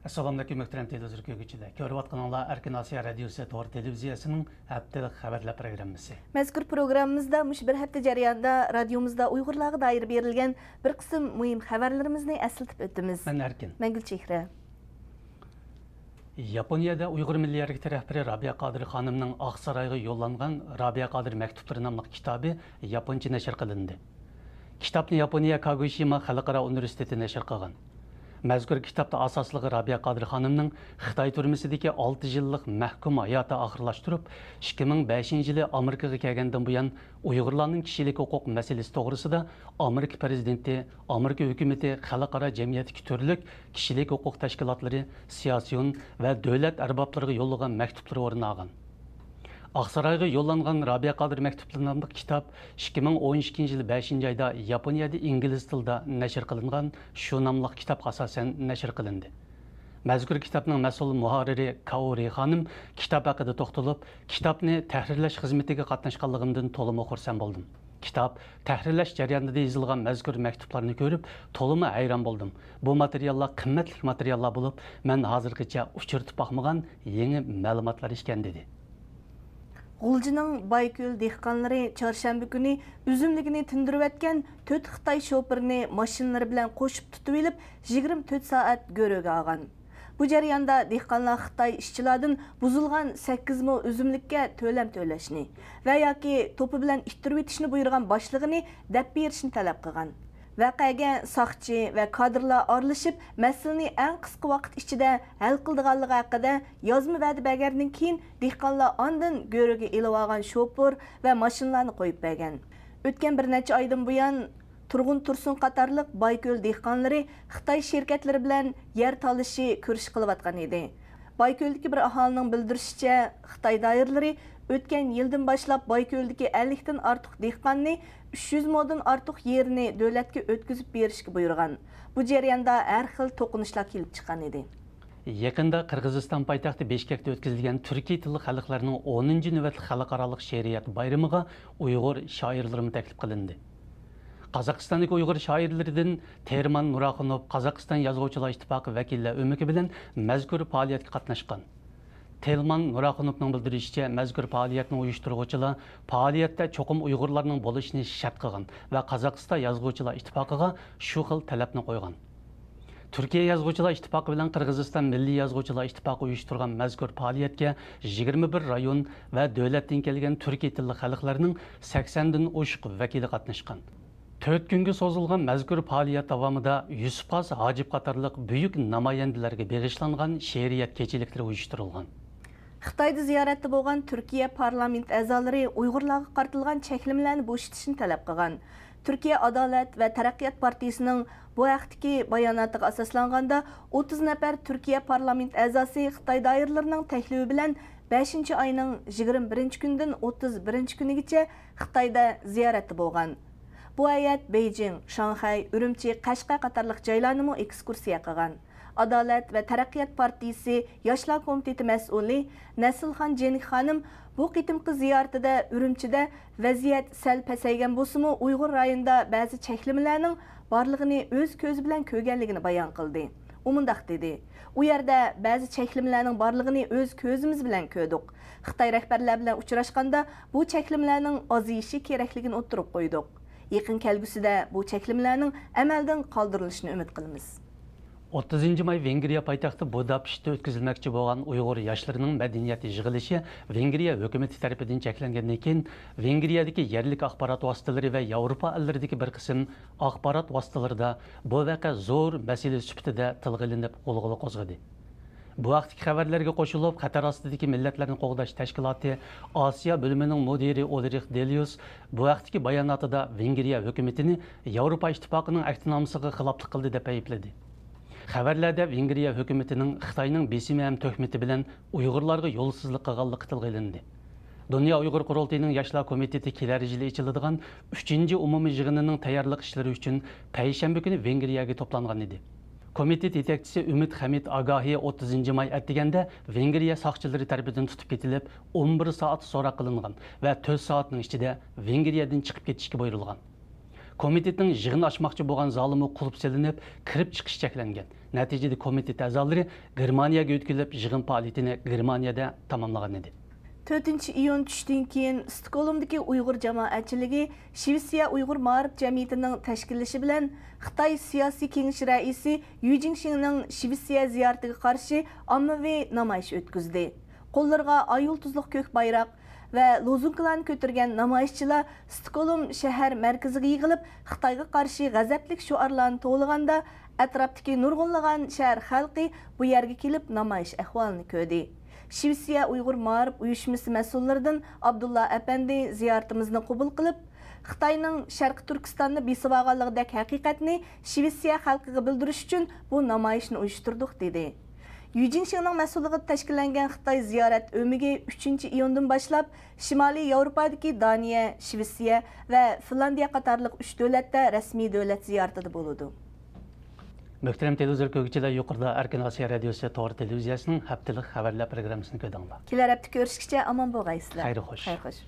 Assalamu alaikum muhtaram televizor ko'rayotganlar Erkin Asiya radiosi to'g'ri televiziyasining haftalik xabarlar programmasi. Mazkur programmamizda mush bir hafta jarayonida radiomizda Uyg'urlarga doir berilgan bir qism muhim xabarlarimizni eslatib o'tamiz. Men Erkin. Men Gulchehra. Yaponiyada Uyg'ur milliy harakati rahbari Rabia Qodir xonimning Oqsaroyga yo'llangan Rabia Qodir maktublari nomli kitobi yaponcha nashr qilindi. Kitobni Yaponiya Kagoshima xalqaro universiteti nashr qilgan. Mazkur kitobda asosligi Rabia Qodir xonimning Xitoy turmasidagi 6 yillik mahkum hayoti oxirlashtirib, 2005-yili Amerikaga kelgandan buyon Uyg'urlarning kishilik huquq masalasi to'g'risida Amerika prezidenti, Amerika hukumati, xalqaro jamiyatdagi turli kishilik huquq tashkilotlari, siyosiy va davlat arboblariga yo'llagan maktublar o'rin olgan. Oqsaroyga yo'llangan Rabia Qodir maktublari nomli kitob 2012-yil 5-oyda Yaponiyada ingliz tilida nashr qilingan shu nomli kitobga asosan nashr qilindi. Mazkur kitobning mas'ul muharriri Kaori xonim kitob haqida to'xtalib, kitobni tahrirlash xizmatiga qatnashganligimdan to'liq xursand bo'ldim. Kitob tahrirlash jarayonida yozilgan mazkur maktublarni ko'rib, to'liq hayron bo'ldim. Bu materiallar qimmatli materiallar bo'lib, men hozirgacha uchirtib boqmagan yangi ma'lumotlar ekan dedi. G'uljining Bayko'l dehqonlari chorshanba kuni uzumligini tindirayotgan 4 Xitoy shoferini mashinalari bilan qo'shib tutib olib 24 soat go'ro'ga olgan. Bu jarayonda dehqonlar Xitoy ishchilardan buzilgan 8 ming uzumlikka to'lam to'lashni va yoki to'pi bilan ittirib etishni buyurgan boshlig'ini dab berishni talab qilgan. Vaqaga soqchi va kadrlar aralashib, masalani eng qisqa vaqt ichida hal qildiganligi haqida yozma va'da bergandan keyin dehqonlar ondan go'ro'ga elib olgan shofer va mashinalarni qo'yib bergan. O'tgan bir necha oydan buyon Turg'un Tursun qatorliq Bayko'l dehqonlari Xitoy shirkatlari bilan yer talishi ko'rish qilayotgan edi. Bayko'ldagi bir aholining bildirishicha, Xitoy doiralari o'tgan yildan boshlab Bayko'ldagi 50 dan ortiq dehqonni 300 moddan ortiq yerini davlatga o'tkazib berishga buyurgan. Bu jarayonda har xil to'qinishlar kelib chiqqan edi. Yaqinda Qirg'iziston poytaxti Bishkekda o'tkazilgan Turkiy tilli xalqlarning 10-navbatli xalqaro she'riyat bayramiga Uyg'ur shoirlari taklif qilindi. Qozog'istondagi Uyg'ur shoirlaridan Terman Nuraxunov Qozog'iston Yozuvchilar ittifoqi vakillari o'miki bilan mazkur faoliyatga qatnashgan. Telman Nuraxunovning bildirishicha, mazkur faoliyatni uyushtiruvchilar faoliyatda cho'qim Uyg'urlarning bo'lishini shart qilgan va Qozog'iston Yozuvchilar ittifoqiga shu xil talabni qo'ygan. Turkiya Yozuvchilar ittifoqi bilan Qirg'iziston Milliy Yozuvchilar ittifoqi uyushtirgan mazkur faoliyatga 21 rayon va davlatdan kelgan turkiy tilli xalqlarning 80 dan oshiq vakili qatnashgan. 4 kunga so'zilgan mazkur faoliyat davomida Yusufxos Hojib qatorliq buyuk namoyandalarga bag'ishlangan she'riyat kechiliklari uyushtirilgan. Xitoyda ziyoratda bo'lgan Turkiya parlament a'zolari Uyg'urlarga qartilgan cheklimlarni bo'shatishni talab qilgan. Turkiya Adolat va Taraqqiyot partiyasining bu haqdagi bayonotiga asoslanganda 30 nafar Turkiya parlament a'zosi Xitoy doiralarining taklifi bilan 5-oyning 21-kundan 31-kunigacha Xitoyda ziyoratda bo'lgan. Bu ayat Beijing, Shanxay, Urumchi, Qashqar qatorliq joylarni ekskursiya qilgan. Adolat va Taraqqiyot partiyasi Yoshlar komiteti mas'uli Nasilxon Jenik xonim bu qitimqi ziyoratida Urumchida vaziyat sal pasaygan bo'lsa-mu, Uyg'ur rayonida ba'zi cheklamalarning borlig'ini o'z ko'zi bilan ko'rganligini bayon qildi. U mundaq dedi: "U yerda ba'zi cheklamalarning borlig'ini o'z ko'zimiz bilan ko'rdik. Xitoy rahbarlari bilan uchrashganda bu cheklamalarning oziyishi kerakligini o'tirib qo'ydik. Yaqin kelgusida bu cheklimlarning amaldan qoldirilishini umid qilamiz." 30-may Vengriya poytaxti Budapeshtda o'tkazilmoqchi bo'lgan Uyg'ur yoshlarining madaniyat yig'ilishi Vengriya hukumati tomonidan cheklangandan keyin Vengriyadagi yerlik axborot vositalari va Yevropa ellaridagi bir qism axborot vositalarida bu vaqa zo'r masala sifatida tilga ilinib qo'lg'ili qo'zg'adi. Bu vaqtdagi xabarlarga qo'shilib, Qatar ostidagi millatlarni qo'g'dash tashkiloti Osiyo bo'limining mudiri Ulrich Delius bu vaqtdagi bayonotida Vengriya hukumatini Yevropa ittifoqining ahdnomasiga xiloflik qildi deb aybladi. Xabarlarda Vengriya hukumatining Xitoyning besimi ham tuhmati bilan Uyg'urlarga yo'lsizlik qilganligi tilga ilindi. Dunyo Uyg'ur qurultayining Yoshlar komiteti kelar yili ochiladigan 3-umumiy yig'inining tayyorlik ishlari uchun payshanba kuni Vengriyaga to'plangan edi. Komitet yetakchisi Umid Hamid Agahi 30-may atdiganda Vengriya soqchilari tarafidan tutib ketilib, 11 soat so'roq qilingan va 4 soatning ichida Vengriyadan chiqib ketishga buyurilgan. Komitetning yig'in ochmoqchi bo'lgan zalimi qulib selinib, kirib chiqish cheklangan. Natijada komitet a'zolari Germaniyaga o'tkazilib, yig'in faoliyatini Germaniyada tamomlagan edi. 4 iyun tushdan keyin Stokgolmdagi Uyg'ur jamoatchiligi Shvetsiya Uyg'ur ma'rif jamiyatining tashkillashi bilan Xitoy siyosiy kengashi raisi Yu Jingxinning Shvetsiya ziyoratiga qarshi ommaviy namoyish o'tkazdi. Qo'llariga ayol-tuzliq ko'k bayroq va lozunkalarni ko'targan namoyishchilar Stokgolm shahar markaziga yig'ilib, Xitoyga qarshi g'azablik shuarlarni to'lg'anda, atrofdagi nurg'unlagan shahar xalqi bu yerga kelib namoyish ahvolini ko'rdi. Shvetsiya Uyg'ur ma'rif uyushmasi mas'ullaridan Abdulla Apandi ziyoratimizni qabul qilib, Xitoyning Sharqi Turkistonni besib olganligidagi haqiqatni Shvetsiya xalqiga bildirish uchun bu namoyishni uyushtirdik dedi. Yu Jingxinning mas'ulligida tashkillangan Xitoy ziyorat o'migi 3-iyundan boshlab Shimoliy Yevropadagi Daniya, Shvetsiya va Finlandiya qatorliq 3 davlatda rasmiy davlat ziyoratida bo'ladi. Muhtaram televizor ko'ruvchilar, yuqorida Erkin Osiyo radiosi to'g'ri televiziyasining haftalik xabarlar programmasini ko'rdinglar. Kelar hafta ko'rishguncha omon bo'lgaysizlar. Xayr xo'sh. Xayr xo'sh.